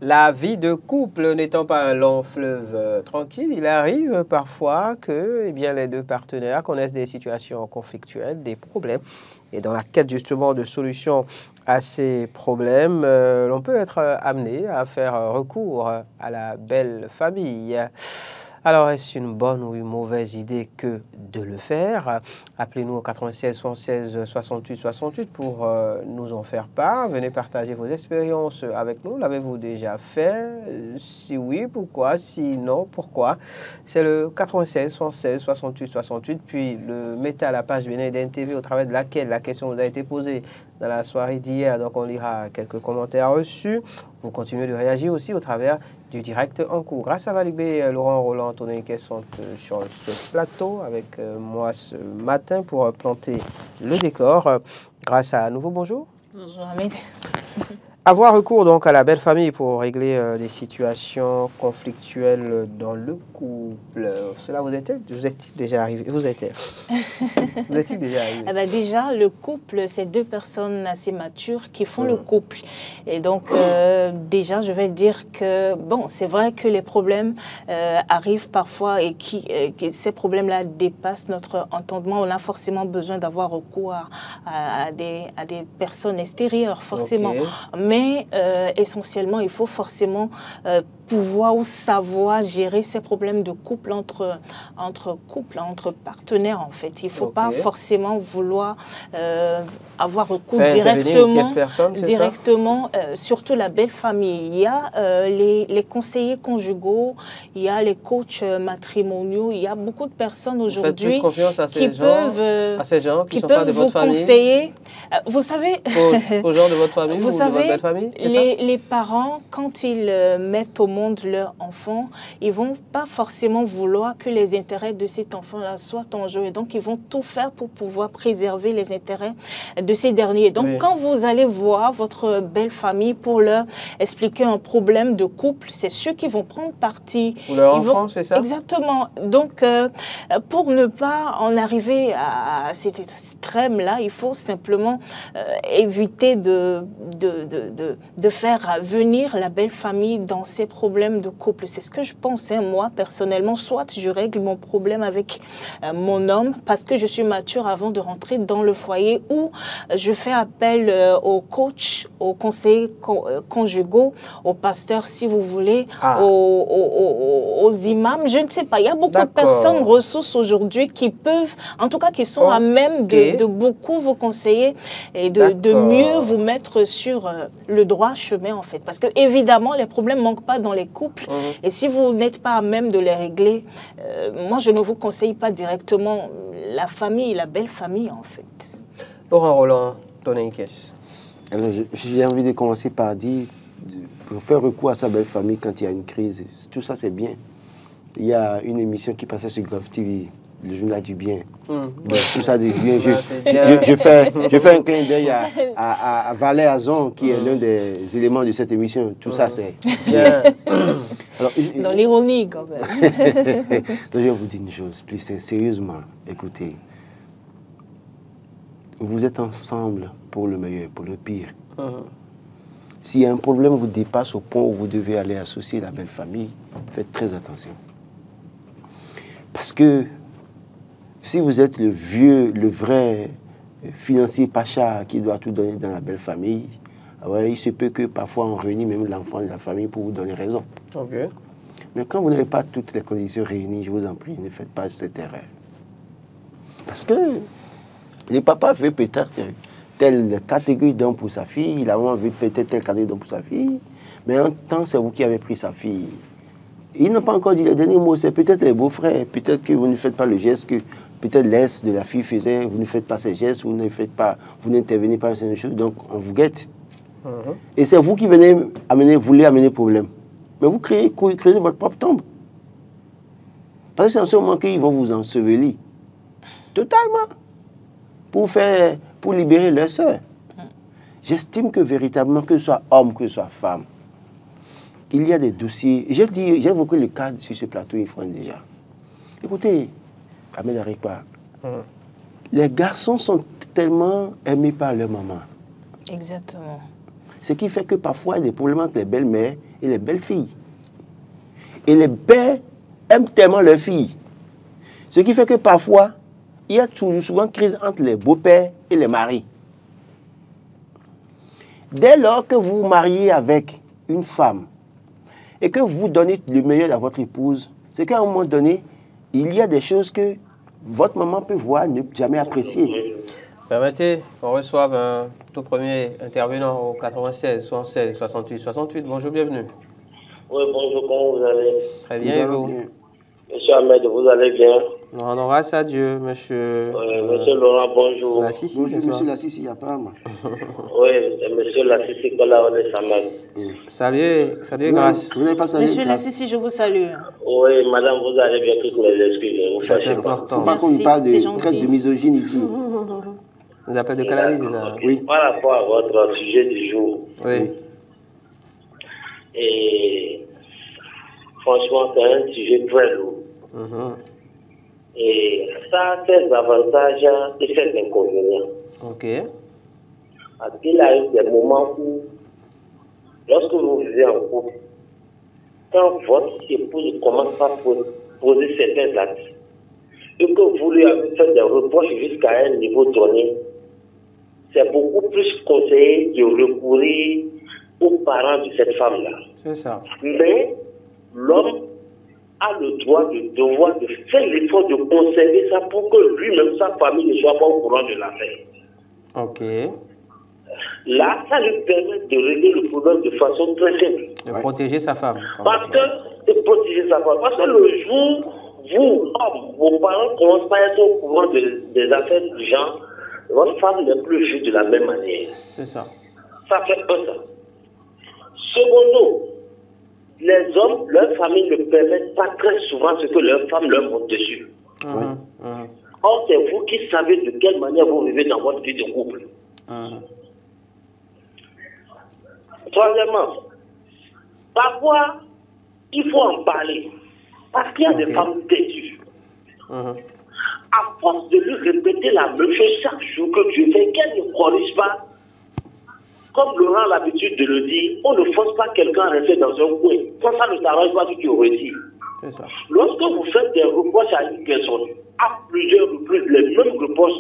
La vie de couple n'étant pas un long fleuve tranquille, il arrive parfois que les deux partenaires connaissent des situations conflictuelles, des problèmes. Et dans la quête justement de solutions à ces problèmes, l'on peut être amené à faire recours à la belle famille. Alors, est-ce une bonne ou une mauvaise idée que de le faire? Appelez-nous au 96 76 68 68 pour nous en faire part. Venez partager vos expériences avec nous. L'avez-vous déjà fait? Si oui, pourquoi? Si non, pourquoi? C'est le 96 76 68 68. Puis le mettez à la page Bénédine TV au travers de laquelle la question vous a été posée dans la soirée d'hier. Donc, on lira quelques commentaires reçus. Vous continuez de réagir aussi au travers du direct en cours. Grâce à Valibé, Laurent, Roland, Anthony qui sont sur ce plateau avec moi ce matin pour planter le décor. Grâce à nouveau, bonjour. Bonjour Hamid. Avoir recours donc à la belle famille pour régler des situations conflictuelles dans le couple. Cela vous est-il déjà arrivé? Vous est-il déjà arrivé? Eh ben déjà, le couple, c'est deux personnes assez matures qui font le couple. Et donc, déjà, je vais dire que, bon, c'est vrai que les problèmes arrivent parfois et que ces problèmes-là dépassent notre entendement. On a forcément besoin d'avoir recours à des personnes extérieures, forcément. Okay. Mais essentiellement, il faut forcément pouvoir ou savoir gérer ces problèmes de couple entre partenaires, en fait. Il ne faut pas forcément vouloir avoir recours directement surtout la belle famille. Il y a les conseillers conjugaux, il y a les coachs matrimoniaux, il y a beaucoup de personnes aujourd'hui qui peuvent vous conseiller. Vous savez, aux gens de votre famille, vous savez, de votre belle famille, les parents, quand ils mettent au monde leur enfant, ils ne vont pas forcément vouloir que les intérêts de cet enfant-là soient en jeu. Et donc, ils vont tout faire pour pouvoir préserver les intérêts de ces derniers. Donc, quand vous allez voir votre belle famille pour leur expliquer un problème de couple, c'est ceux qui vont prendre parti. Pour leur enfant, c'est ça? Exactement. Donc, pour ne pas en arriver à cet extrême-là, il faut simplement éviter de faire venir la belle famille dans ces problèmes de couple. C'est ce que je pense, hein, moi, personnellement. Soit je règle mon problème avec mon homme parce que je suis mature avant de rentrer dans le foyer, ou je fais appel aux coachs, aux conseillers conjugaux, aux pasteurs, si vous voulez, aux imams. Je ne sais pas. Il y a beaucoup de personnes ressources aujourd'hui qui peuvent, en tout cas, qui sont à même de beaucoup vous conseiller et de mieux vous mettre sur le droit chemin, en fait. Parce que, évidemment, les problèmes ne manquent pas dans les couples. Et si vous n'êtes pas à même de les régler, moi, je ne vous conseille pas directement la famille, la belle famille, en fait. Laurent Roland, Tony Kess. Alors, j'ai envie de commencer par dire, pour faire recours à sa belle famille quand il y a une crise, tout ça, c'est bien. Il y a une émission qui passait sur Grove TV, le journal du bien. Tout ça de bien. Je fais un clin d'œil à Valais Azon, qui est l'un des éléments de cette émission. Tout ça, c'est bien. Alors, dans l'ironie, quand même. Donc, je vais vous dire une chose, plus sérieusement. Écoutez, vous êtes ensemble pour le meilleur, pour le pire. Si un problème vous dépasse au point où vous devez aller associer la belle famille, faites très attention. Parce que si vous êtes le vrai financier pacha qui doit tout donner dans la belle famille, il se peut que parfois on réunit même l'enfant de la famille pour vous donner raison. Mais quand vous n'avez pas toutes les conditions réunies, je vous en prie, ne faites pas cette erreur. Parce que le papa veut peut-être telle catégorie d'homme pour sa fille, la maman veut peut-être telle catégorie d'homme pour sa fille, mais en même temps, c'est vous qui avez pris sa fille. Ils n'ont pas encore dit le dernier mot, c'est peut-être les beaux-frères, peut-être que vous ne faites pas le geste que peut-être l'aise de la fille faisait, vous ne faites pas ces gestes, vous n'intervenez pas dans ces choses, donc on vous guette. Et c'est vous qui voulez amener problème. Mais vous créez votre propre tombe. Parce que c'est en ce moment qu'ils vont vous ensevelir. Totalement. Pour libérer leur sœur. J'estime que véritablement, que ce soit homme, que ce soit femme, il y a des dossiers. J'ai évoqué le cas sur ce plateau une fois déjà. Écoutez, Ahmed Arekpa, les garçons sont tellement aimés par leur maman. Exactement. Ce qui fait que parfois, il y a des problèmes entre les belles-mères et les belles-filles. Et les pères aiment tellement leurs filles. Ce qui fait que parfois, il y a souvent crise entre les beaux-pères et les maris. Dès lors que vous vous mariez avec une femme et que vous donnez le meilleur à votre épouse, c'est qu'à un moment donné, il y a des choses que votre maman peut voir, ne jamais apprécier. Permettez qu'on reçoive un tout premier intervenant au 96 76 68 68. Bonjour, bienvenue. Oui, bonjour, comment vous allez? Très bien, et vous? Monsieur Ahmed, vous allez bien? Nous rendons grâce à Dieu, monsieur. Monsieur Laurent, bonjour. La Sissi, Bonjour, monsieur la Sissi, il n'y a pas moi. Oui, monsieur la Sissi, Kolaone Saman. Salut, grâce. Vous n'avez pas salué Monsieur Lassissi, je vous salue. Oui, madame, vous allez bien, toutes mes excuses. Vous C'est fâchez pas. important. Faut pas qu'on nous parle de traite de misogyne ici. Les appels de cannabis, c'est ça? Oui. Par rapport à votre sujet du jour, Oui. et franchement, c'est un sujet très lourd. Et ça a ses avantages et ses inconvénients. Ok. Parce qu'il arrive des moments où, lorsque vous vivez en couple, quand votre épouse commence à poser certains actes, et que vous lui avez fait des reproches jusqu'à un niveau donné, c'est beaucoup plus conseillé de recourir aux parents de cette femme-là. C'est ça. Mais l'homme a le droit, le devoir de faire l'effort de conserver ça pour que lui-même, sa famille ne soit pas au courant de l'affaire. Ok. Là, ça lui permet de régler le problème de façon très simple. De protéger sa femme. Parce que, de protéger sa femme. Parce que le jour, vous, vos parents commencent pas à être au courant des affaires du genre, votre femme n'est plus vue de la même manière. C'est ça. Ça fait pas ça. Secondo, les hommes, leur famille ne permettent pas très souvent ce que leur femme leur monte dessus. Or, c'est vous qui savez de quelle manière vous vivez dans votre vie de couple. Troisièmement, parfois, il faut en parler. Parce qu'il y a des femmes têtues. À force de lui répéter la même chose chaque jour que tu fais, qu'elle ne corrige pas, comme Laurent a l'habitude de le dire, on ne force pas quelqu'un à rester dans un coin. Quand ça ne t'arrange pas, tu réussis. C'est ça. Lorsque vous faites des reproches à une personne, à plusieurs reprises, les mêmes reproches,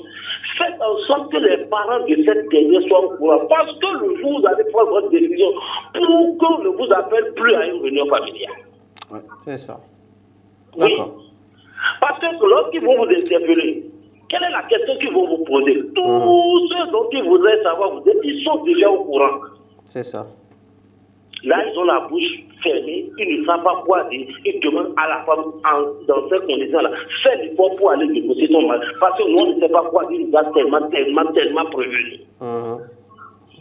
faites en sorte que les parents de cette dernière soient au courant. Parce que le jour où vous allez prendre votre décision, pour qu'on ne vous appelle plus à une réunion familiale. Ouais. C'est ça. Oui. D'accord. Parce que lorsqu'ils vont vous interpeller, quelle est la question qu'ils vont vous poser? Tous ceux dont ils voudraient savoir, ils sont déjà au courant. C'est ça. Là, ils ont la bouche fermée, ils ne savent pas quoi dire. Ils demandent à la femme, dans ces conditions-là, fais l'effort pour aller négocier ton mari. Parce que nous, on ne sait pas quoi dire, il nous a tellement prévenu.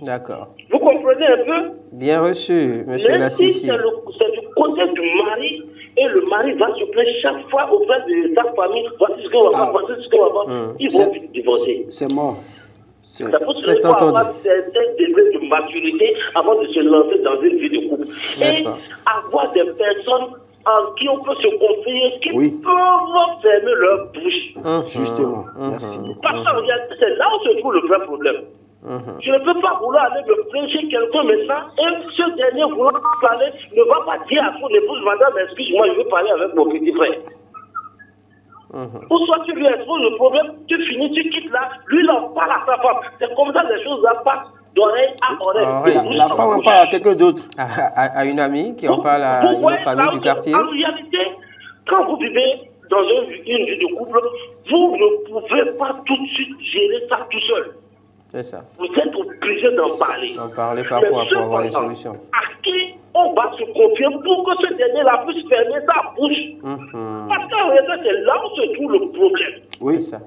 D'accord. Vous comprenez un peu? Bien reçu, monsieur Lassissi. C'est du côté du mari, et le mari va se plaindre chaque fois auprès de sa famille. Voici ce qu'on va faire, voici ce qu'on va faire. Ils vont vite divorcer. C'est mort. C'est pour ça qu'il faut avoir un degré de maturité avant de se lancer dans une vie de couple. Et avoir des personnes en qui on peut se confier, qui peuvent fermer leur bouche. Justement, merci beaucoup. Parce que c'est là où se trouve le vrai problème. Je ne peux pas vouloir aller me plaindre chez quelqu'un, mais ça, et ce dernier vouloir parler ne va pas dire à son épouse, madame, excuse-moi, je veux parler avec mon petit frère. Ou soit tu lui exposes le problème, tu finis, tu quittes là, lui il en parle à sa femme. C'est comme ça les choses là passent d'oreille à oreille. La femme en parle à quelqu'un d'autre. À une amie qui en parle à une autre amie du quartier. En réalité, quand vous vivez dans une vie de couple, vous ne pouvez pas tout de suite gérer ça tout seul. C'est ça. Vous êtes obligé d'en parler. D'en parler parfois pour avoir des solutions. À qui on va se confier pour que ce dernier-là puisse fermer sa bouche? Parce qu'en réalité, c'est là où se trouve le problème. Oui, c'est ça.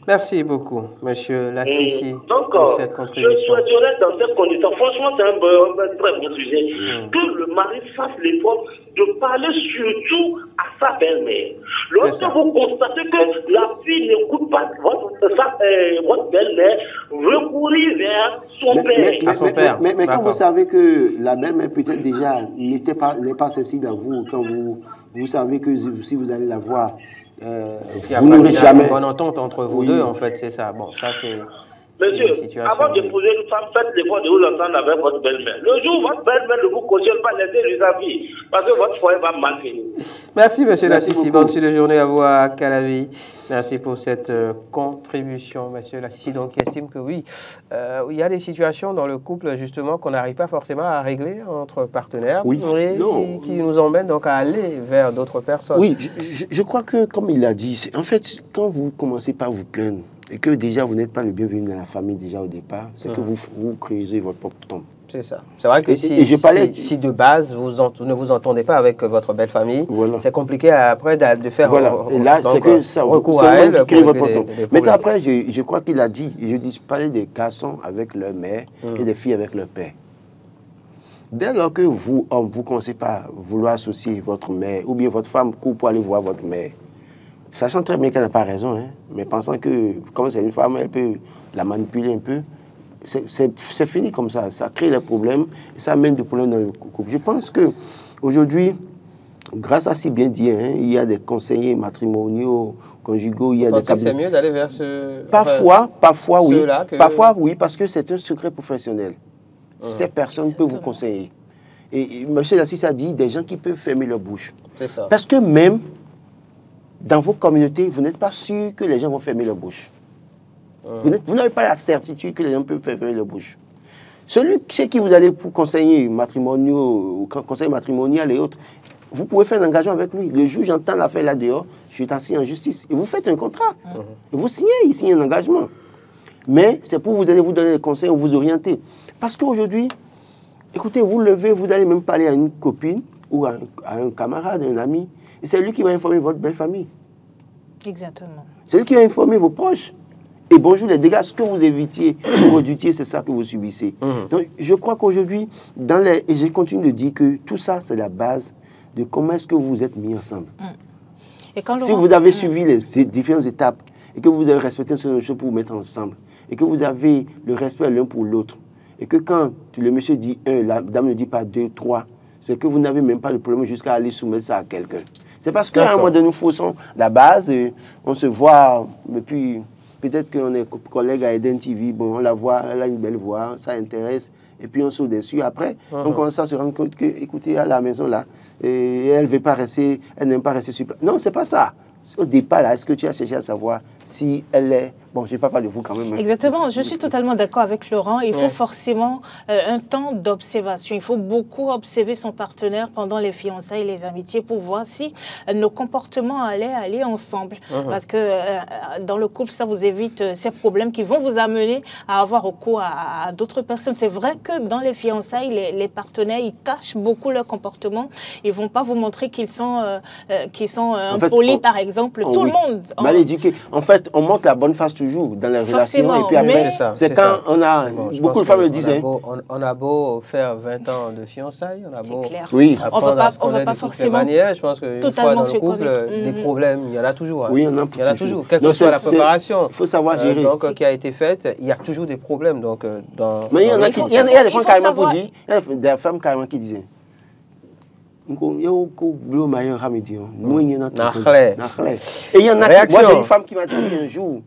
Merci beaucoup, monsieur Lassissi, donc, pour cette contribution. Je souhaiterais dans cette condition, franchement, c'est un très bon sujet, que le mari fasse l'effort de parler surtout à sa belle-mère. Lorsque vous constatez que la fille n'écoute pas votre belle-mère, recourir vers son père. Mais quand vous savez que la belle-mère peut-être déjà n'est pas sensible à vous, quand vous savez que si vous allez la voir, vous n'aurez jamais une bonne entente entre vous deux, en fait, c'est ça. Bon, ça Monsieur, avant d'épouser une femme, faites l'effort de vous entendre avec votre belle-mère. Le jour où votre belle-mère ne vous cautionne pas, laissez-lui sa vie, parce que votre foyer va mal finir. Merci, monsieur Lassissi. Bonne suite de journée à vous à Calavi. Merci pour cette contribution, monsieur Lassissi. Donc, qui estime que oui, il y a des situations dans le couple, justement, qu'on n'arrive pas forcément à régler entre partenaires. Oui, et qui nous emmènent donc à aller vers d'autres personnes. Oui, je crois que, comme il l'a dit, en fait, quand vous commencez par vous plaindre, et que déjà vous n'êtes pas le bienvenu dans la famille déjà au départ, c'est que vous creusez votre propre tombe. C'est ça. C'est vrai que si de base vous ne vous entendez pas avec votre belle famille, c'est compliqué après de faire et là, c'est que ça recours à elle pour votre propre. Mais après, je crois qu'il a dit, je parlais des garçons avec leur mère et des filles avec leur père. Dès lors que vous, homme, vous commencez par vouloir associer votre mère ou bien votre femme pour aller voir votre mère, sachant très bien qu'elle n'a pas raison, hein, mais pensant que, comme c'est une femme, elle peut la manipuler un peu, c'est fini comme ça. Ça crée des problèmes et ça amène des problèmes dans le couple. Je pense qu'aujourd'hui, grâce à si bien dit, hein, il y a des conseillers matrimoniaux, conjugaux, il y a des cabinets. C'est mieux d'aller vers ce... Parfois oui. Parfois oui, parce que c'est un secret professionnel. Ces personnes peuvent vous conseiller. Et M. Lassissi a dit des gens qui peuvent fermer leur bouche. C'est ça. Parce que même dans vos communautés, vous n'êtes pas sûr que les gens vont fermer leur bouche. Vous n'avez pas la certitude que les gens peuvent fermer leur bouche. Celui chez qui vous allez pour conseiller matrimoniaux, conseil matrimonial et autres, vous pouvez faire un engagement avec lui. Le juge entend l'affaire là dehors, je suis assis en justice. Et vous faites un contrat. Et vous signez un engagement. Mais c'est pour vous allez vous donner des conseils ou vous orienter. Parce qu'aujourd'hui, écoutez, vous levez, vous allez même parler à une copine ou à un camarade, un ami. Et c'est lui qui va informer votre belle famille. Exactement. C'est lui qui va informer vos proches. Et bonjour les dégâts, ce que vous évitiez, vous redutiez, c'est ça que vous subissez. Donc je crois qu'aujourd'hui, et je continue de dire que tout ça, c'est la base de comment est-ce que vous vous êtes mis ensemble. Et quand si vous avez suivi les différentes étapes et que vous avez respecté ce monsieur pour vous mettre ensemble et que vous avez le respect l'un pour l'autre et que quand le monsieur dit 1, la dame ne dit pas 2, 3, c'est que vous n'avez même pas de problème jusqu'à aller soumettre ça à quelqu'un. C'est parce qu'à un moment donné, nous faussons la base, on se voit, et puis peut-être qu'on est collègue à Eden TV, bon, on la voit, elle a une belle voix, ça intéresse, et puis on saute dessus. Après, on commence à se rendre compte que, écoutez, à la maison là, et elle veut pas rester, elle n'aime pas rester sur place. Non, c'est pas ça. Au départ, là, est-ce que tu as cherché à savoir si elle est... Bon, je ne vais pas parler de vous quand même. Exactement, je suis totalement d'accord avec Laurent. Il faut forcément un temps d'observation. Il faut beaucoup observer son partenaire pendant les fiançailles et les amitiés pour voir si nos comportements allaient aller ensemble. Parce que dans le couple, ça vous évite ces problèmes qui vont vous amener à avoir recours à d'autres personnes. C'est vrai que dans les fiançailles, les partenaires, ils cachent beaucoup leur comportement. Ils ne vont pas vous montrer qu'ils sont impolis, par exemple. Tout le monde. Mal éduqué. En fait, on montre la bonne face toujours dans les relations. Et puis après, c'est quand on a... beaucoup de femmes le disent. On a beau faire 20 ans de fiançailles, on a beau apprendre à se connaître de toutes les manières. Je pense qu'une fois dans le couple, des problèmes, il y en a toujours. Oui, il y en a toujours. Quelle que soit la préparation faut savoir gérer. Qui a été faite, il y a toujours des problèmes. Mais il y a des femmes carrément qui disent, il y a des femmes carrément qui disent, et il y en a, moi j'ai une femme qui m'a dit un jour,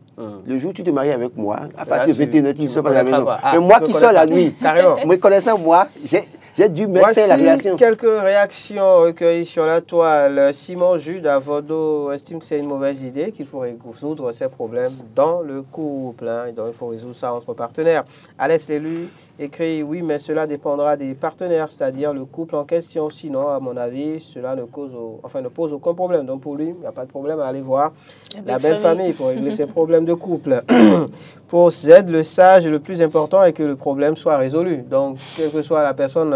le jour où tu te maries avec moi, à partir de 21h, tu ne sors pas de la maison. Mais moi qui sors la nuit, me connaissant moi, j'ai dû mettre la relation. Quelques réactions recueillies sur la toile. Simon Jude à Vodo estime que c'est une mauvaise idée, qu'il faut résoudre ces problèmes dans le couple. Donc il faut résoudre ça entre partenaires. Alès Lélu écrit, oui, mais cela dépendra des partenaires, c'est-à-dire le couple en question. Sinon, à mon avis, cela ne pose aucun problème. Donc pour lui, il n'y a pas de problème à aller voir la belle famille pour régler ses problèmes de couple. Pour Z, le sage, le plus important est que le problème soit résolu. Donc, quelle que soit la personne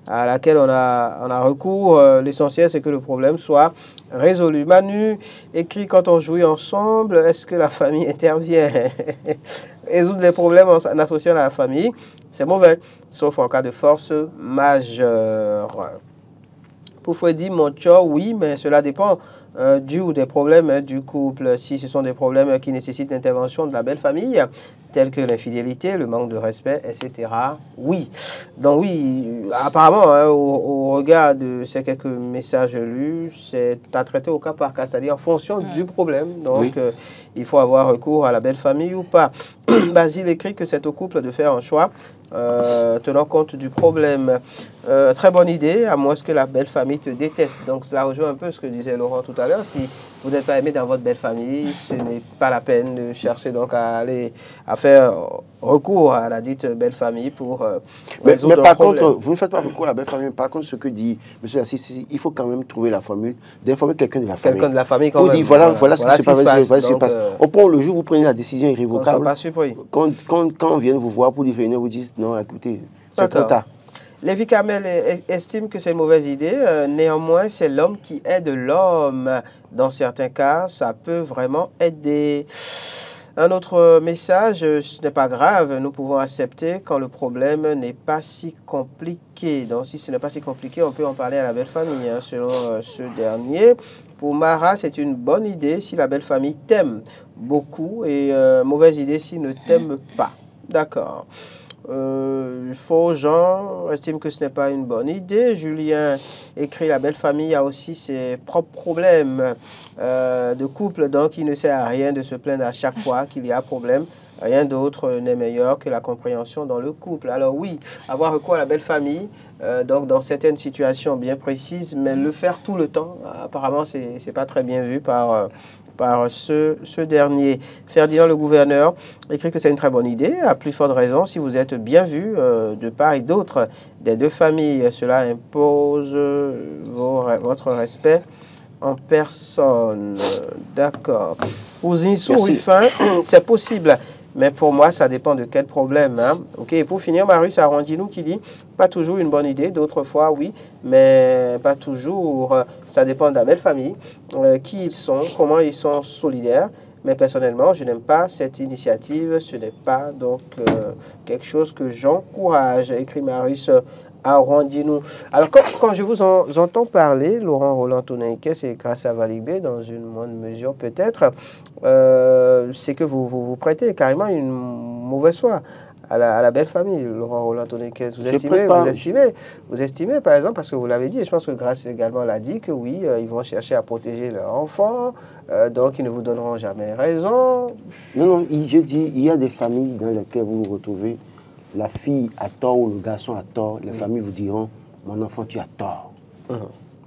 à laquelle on a recours, l'essentiel, c'est que le problème soit résolu. Manu écrit, quand on jouit ensemble, est-ce que la famille intervient? Résoudre les problèmes en associant la famille, c'est mauvais, sauf en cas de force majeure. Pour Freddy Moncho, oui, mais cela dépend du ou des problèmes du couple. Si ce sont des problèmes qui nécessitent l'intervention de la belle famille, tels que l'infidélité, le manque de respect, etc. Oui. Donc oui, apparemment, hein, au regard de ces quelques messages lus, c'est à traiter au cas par cas, c'est-à-dire en fonction du problème. Donc, il faut avoir recours à la belle famille ou pas. Basile écrit que c'est au couple de faire un choix tenant compte du problème. Très bonne idée, à moins que la belle famille te déteste. Donc cela rejoint un peu ce que disait Laurent tout à l'heure. Si vous n'êtes pas aimé dans votre belle famille, ce n'est pas la peine de chercher donc à faire recours à la dite belle famille pour mais par problème. contre, vous ne faites pas recours à la belle famille. Par contre, ce que dit M. Assisi, il faut quand même trouver la formule d'informer quelqu'un de la famille. Quelqu'un de la famille quand vous même. Dit, voilà ce qui se passe. Au point où le jour où vous prenez la décision irrévocable, pas surpris. Quand on vient vous voir pour venir vous dire non, écoutez, c'est trop tard. Lévi Kamel estime que c'est une mauvaise idée. Néanmoins, c'est l'homme qui aide l'homme. Dans certains cas, ça peut vraiment aider. Un autre message, ce n'est pas grave, nous pouvons accepter quand le problème n'est pas si compliqué. Donc si ce n'est pas si compliqué, on peut en parler à la belle famille, hein, selon ce dernier. Pour Mara, c'est une bonne idée si la belle famille t'aime beaucoup et mauvaise idée s'il ne t'aime pas. D'accord. Faux Jean estime que ce n'est pas une bonne idée. Julien écrit la belle famille a aussi ses propres problèmes de couple, donc il ne sert à rien de se plaindre à chaque fois qu'il y a problème. Rien d'autre n'est meilleur que la compréhension dans le couple. Alors oui, avoir recours à la belle famille, donc dans certaines situations bien précises, mais le faire tout le temps, apparemment c'est pas très bien vu par ce dernier. Ferdinand le gouverneur écrit que c'est une très bonne idée, à plus forte raison si vous êtes bien vu de part et d'autre des deux familles. Cela impose votre respect en personne. D'accord. Pour Zinsou Ruffin, c'est possible. Mais pour moi, ça dépend de quel problème. Hein. Ok. Et pour finir, Marius Arrondinou qui dit pas toujours une bonne idée, d'autres fois oui, mais pas toujours. Ça dépend de la belle famille, qui ils sont, comment ils sont solidaires. Mais personnellement, je n'aime pas cette initiative. Ce n'est pas donc quelque chose que j'encourage, écrit Marius Arrondinou. Alors, quand je vous entends parler, Laurent Roland Toninquet, c'est grâce à Valibé, dans une moindre mesure peut-être, c'est que vous prêtez carrément une mauvaise foi à la belle famille, Laurent Roland Toninquet. Vous estimez, par exemple, parce que vous l'avez dit, et je pense que Grace également l'a dit, que oui, ils vont chercher à protéger leurs enfants, donc ils ne vous donneront jamais raison. Non, je dis, il y a des familles dans lesquelles vous vous retrouvez. La fille a tort ou le garçon a tort, les familles vous diront « mon enfant, tu as tort ».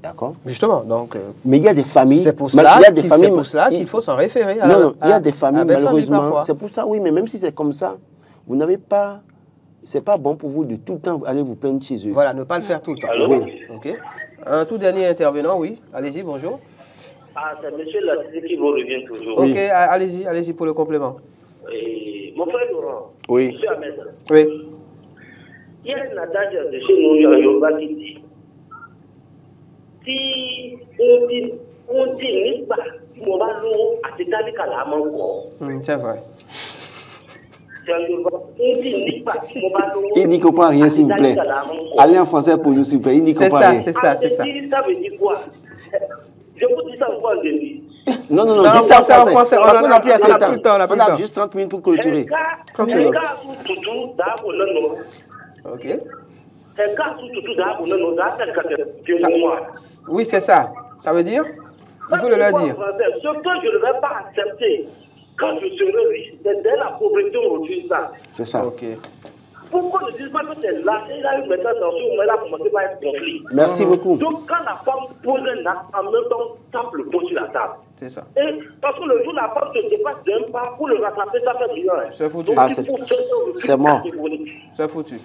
D'accord? Justement, donc... mais il y a des familles... C'est pour cela qu'il faut s'en référer à il y a des familles, malheureusement... C'est pour ça, oui, mais même si c'est comme ça, vous n'avez pas... C'est pas bon pour vous de tout le temps aller vous plaindre chez eux. Voilà, ne pas le faire tout le temps. Oui. Ok. Un tout dernier intervenant, oui. Allez-y, bonjour. Ah, c'est M. Lassisi qui vous revient toujours. Ok, oui. Allez-y pour le complément. Mon frère Laurent, oui. M. Ahmed, oui. il y a un adage de chez nous en Yoruba qui dit si on dit n'est pas, on va l'eau à cet avis qu'à la main. C'est vrai. Il n'y comprend rien, s'il vous plaît. Allez en français pour nous, s'il vous plaît. Il n'y comprend rien. C'est ça. Ça veut dire quoi? Je vous dis ça encore en début. Non, dites en français. Parce qu'on n'a plus assez de temps. On a juste 30 minutes pour clôturer. Ok. Oui, c'est ça. Ça veut dire? Il faut le leur dire. Ce que je ne vais pas accepter quand je serai riche, c'est dès la pauvreté aujourd'hui ça. C'est ça. Ok. Pourquoi ne disent pas que c'est là? Il a eu maintenant dans ce moment-là commencé par être conflit. Merci beaucoup. Donc quand la femme pose un acte, en même temps, tape le pot sur la table. C'est ça. Et parce que le jour où la femme se dépasse d'un pas pour le rattraper, ça fait rien. C'est foutu. C'est mort. C'est foutu.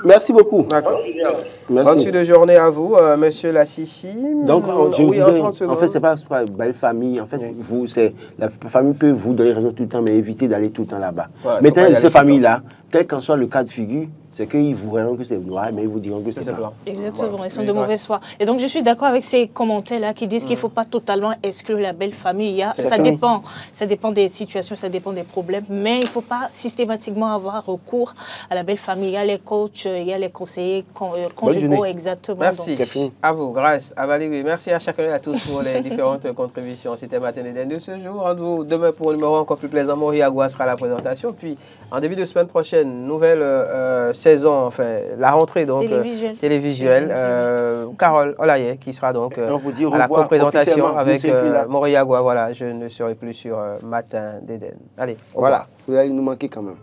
Merci beaucoup. D'accord. Merci. Bonne suite de journée à vous, monsieur Lassisi. Donc, je vous disais, en fait, c'est pas belle famille. En fait, vous, la famille peut vous donner raison tout le temps, mais évitez d'aller tout le temps là-bas. Voilà, maintenant, ces familles-là, quel qu'en soit le cas de figure, C'est qu'ils vous verront que c'est noir, mais ils vous diront que c'est blanc. Exactement, Voilà. ils sont de mauvaise foi. Et donc, je suis d'accord avec ces commentaires-là qui disent qu'il ne faut pas totalement exclure la belle famille. Ça dépend des situations, ça dépend des problèmes, mais il ne faut pas systématiquement avoir recours à la belle famille. Il y a les coachs, il y a les conseillers conjugaux, exactement. Merci. Donc, à vous, Grâce, à Valérie. Merci à chacun et à tous pour les différentes contributions. C'était Matin d'Éden de ce jour. Rendez-vous demain pour un numéro encore plus plaisant. Maurice Agua sera à la présentation. Puis, en début de semaine prochaine, nouvelle saison, enfin, la rentrée donc télévisuelle. Carole Olaye qui sera donc à la co-présentation avec Maurice Agua. Voilà, je ne serai plus sur Matin d'Éden. Allez, voilà, vous allez nous manquer quand même.